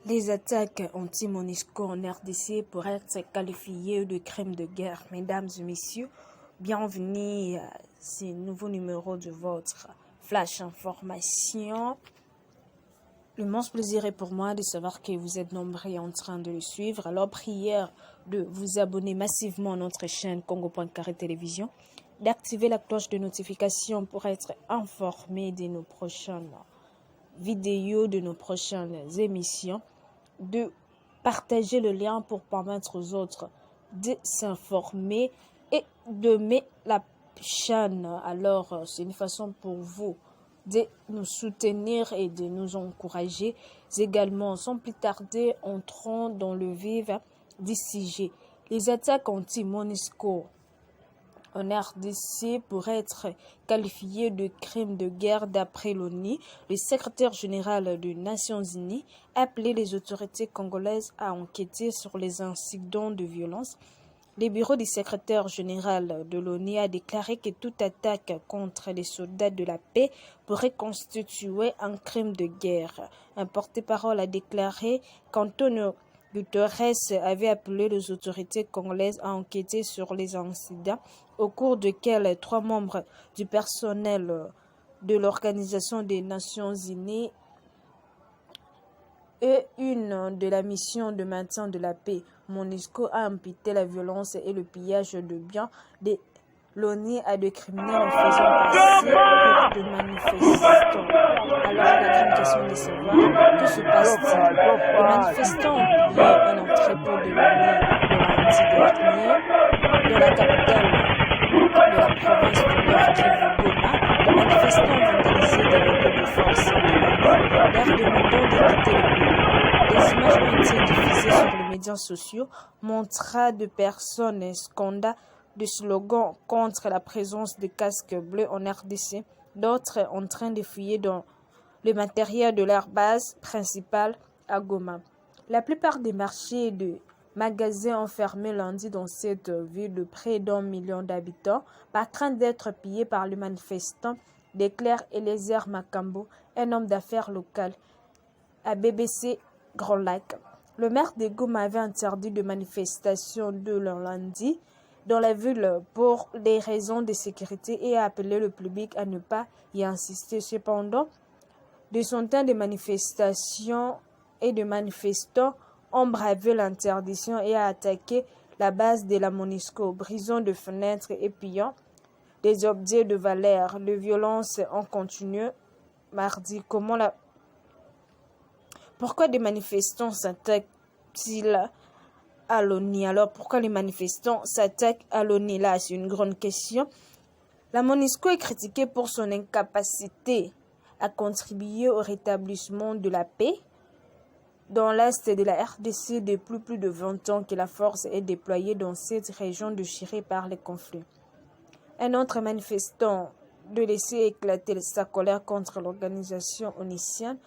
Les attaques anti-MONUSCO en RDC pourraient être qualifiées de crimes de guerre. Mesdames et messieurs, bienvenue à ce nouveau numéro de votre Flash Information. L'immense plaisir est pour moi de savoir que vous êtes nombreux en train de le suivre. Alors, prière de vous abonner massivement à notre chaîne Congo.carré Télévision, d'activer la cloche de notification pour être informé de nos prochaines vidéos, de nos prochaines émissions, de partager le lien pour permettre aux autres de s'informer et d'aimer la chaîne. Alors, c'est une façon pour vous de nous soutenir et de nous encourager. Également, sans plus tarder, entrons dans le vif du sujet. Les attaques anti-MONUSCO en RDC pourraient être qualifiées de crimes de guerre d'après l'ONU. Le secrétaire général des Nations Unies a appelé les autorités congolaises à enquêter sur les incidents de violence. Le bureau du secrétaire général de l'ONU a déclaré que toute attaque contre les soldats de la paix pourrait constituer un crime de guerre. Un porte-parole a déclaré qu'Antonio Guterres avait appelé les autorités congolaises à enquêter sur les incidents au cours desquels 3 membres du personnel de l'Organisation des Nations Unies et une de la mission de maintien de la paix MONUSCO a imputé la violence et le pillage de biens de l'ONU à des criminels en faisant passer pour des manifestants. Alors, la grande question de savoir, que se passe-t-il? Les manifestants ont pillé un entrepôt de l'ONU le lundi dernier dans la capitale de la province du Nord Kivu, Goma. Les manifestants ont vandalisé des locaux de force de l'ONU, leur demandant de quitter le pays. Les images ont été diffusées sur les médias sociaux, montrant de personnes scandant des slogans contre la présence de casques bleus en RDC, d'autres en train de fouiller dans le matériel de leur base principale à Goma. La plupart des marchés et de magasins ont fermé lundi dans cette ville de près d'1 million d'habitants par crainte d'être pillés par les manifestants, déclare Eliezer Makambo, un homme d'affaires local, à BBC Grand Lac. Le maire de Goma avait interdit de manifestations de le lundi dans la ville pour des raisons de sécurité et a appelé le public à ne pas y insister. Cependant, des centaines de manifestations et de manifestants ont bravé l'interdiction et a attaqué la base de la MONUSCO, brisant de fenêtres et pillant des objets de valeur. Les violences ont continué mardi. Pourquoi des manifestants s'attaquent-ils à l'ONU? Alors, pourquoi les manifestants s'attaquent à l'ONU? Là, c'est une grande question. La MONUSCO est critiquée pour son incapacité à contribuer au rétablissement de la paix dans l'est de la RDC depuis plus de 20 ans que la force est déployée dans cette région déchirée par les conflits. Un autre manifestant de laisser éclater sa colère contre l'organisation onusienne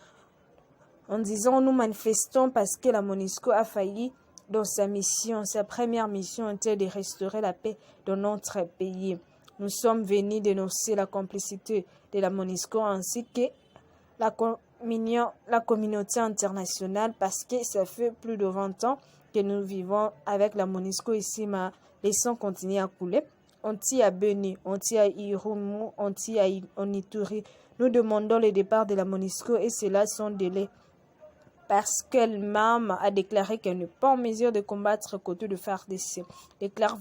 en disant « Nous manifestons parce que la MONUSCO a failli dans sa mission. Sa première mission était de restaurer la paix dans notre pays. Nous sommes venus dénoncer la complicité de la MONUSCO ainsi que la communauté internationale parce que ça fait plus de 20 ans que nous vivons avec la MONUSCO ici, mais laissons continuer à couler. On tient à Beni, on tient à Irumu, on tient à Onituri. Nous demandons le départ de la MONUSCO et cela sans délai parce qu'elle-même a déclaré qu'elle n'est pas en mesure de combattre côté de FARDC, déclare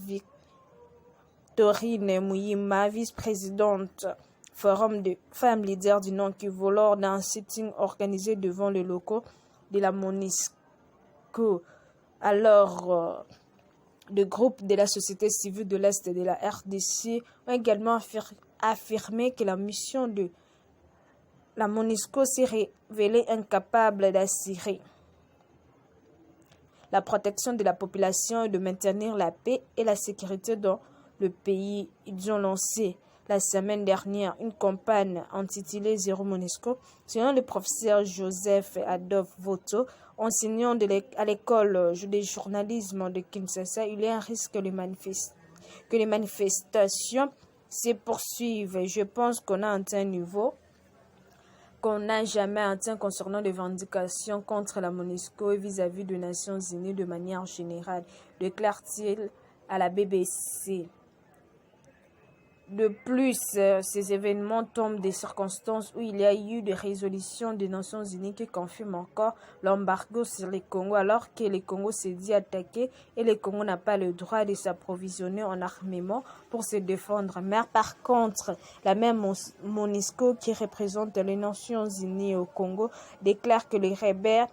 Victorine Muyima, vice-présidente Forum de femmes leaders du Nord Kivu lors d'un sitting organisé devant les locaux de la MONUSCO. Alors, des groupes de la société civile de l'Est de la RDC ont également affirmé que la mission de la MONUSCO s'est révélée incapable d'assurer la protection de la population et de maintenir la paix et la sécurité dans le pays. Ils ont lancé la semaine dernière une campagne intitulée Zéro MONUSCO. Selon le professeur Joseph Adolphe Voto, enseignant à l'école de journalisme de Kinshasa, il y a un risque que les manifestations se poursuivent. Je pense qu'on a atteint un niveau qu'on n'a jamais atteint concernant les revendications contre la MONUSCO et vis-à-vis des Nations Unies de manière générale, déclare-t-il à la BBC. De plus, ces événements tombent des circonstances où il y a eu des résolutions des Nations Unies qui confirment encore l'embargo sur les Congo, alors que le Congo s'est dit attaqué et le Congo n'a pas le droit de s'approvisionner en armement pour se défendre. Mais par contre, la même MONUSCO qui représente les Nations Unies au Congo déclare que les rebelles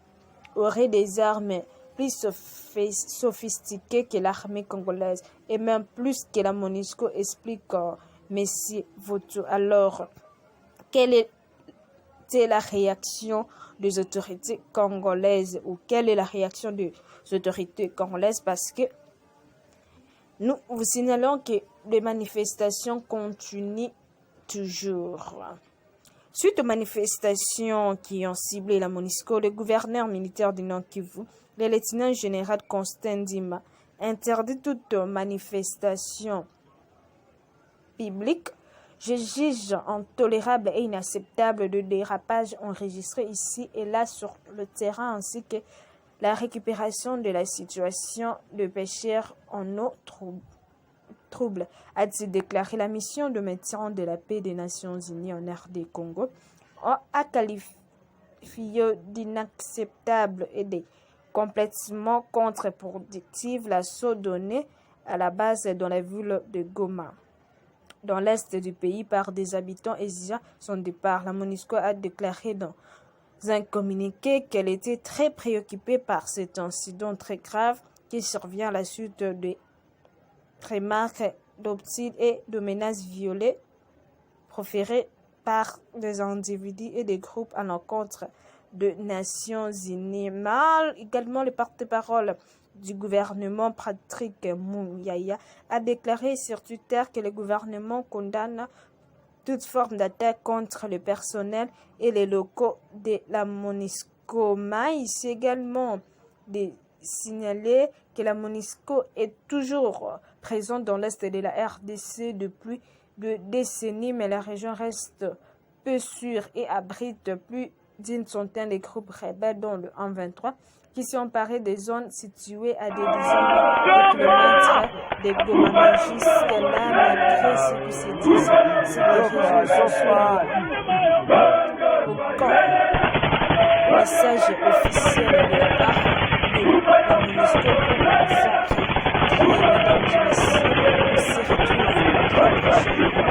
auraient des armes plus sophistiquées que l'armée congolaise et même plus que la MONUSCO, explique Messi Voto. Alors, quelle était la réaction des autorités congolaises ou quelle est la réaction des autorités congolaises? Parce que nous vous signalons que les manifestations continuent toujours. Suite aux manifestations qui ont ciblé la MONUSCO, le gouverneur militaire du Nord Kivu, le lieutenant général Constant Ndima, interdit toute manifestation publique. Je juge intolérable et inacceptable de dérapages enregistrés ici et là sur le terrain, ainsi que la récupération de la situation de pêcheurs en eau trouble, a-t-il déclaré. La mission de maintien de la paix des Nations Unies en RD Congo a qualifié d'inacceptable et de complètement contre-productive l'assaut donné à la base dans la ville de Goma, dans l'est du pays, par des habitants exigeant son départ. La MONUSCO a déclaré dans un communiqué qu'elle était très préoccupée par cet incident très grave qui survient à la suite de remarques d'obscènes et de menaces violées proférées par des individus et des groupes à l'encontre des Nations Unies. Mais également, le porte-parole du gouvernement, Patrick Muyaya, a déclaré sur Twitter que le gouvernement condamne toute forme d'attaque contre le personnel et les locaux de la MONUSCO. Mais il s'est également signalé que la MONUSCO est toujours présente dans l'est de la RDC depuis des décennies, mais la région reste peu sûre et abrite plus d'une centaine de groupes rebelles, dont le M23, qui sont emparés des zones situées à des dizaines de kilomètres de Goma. Jusque-là, malgré ce que se dit sur les réseaux sociaux, aucun message officiel de la part de la MONUSCO pour mesdames et messieurs, on se retrouve très prochainement.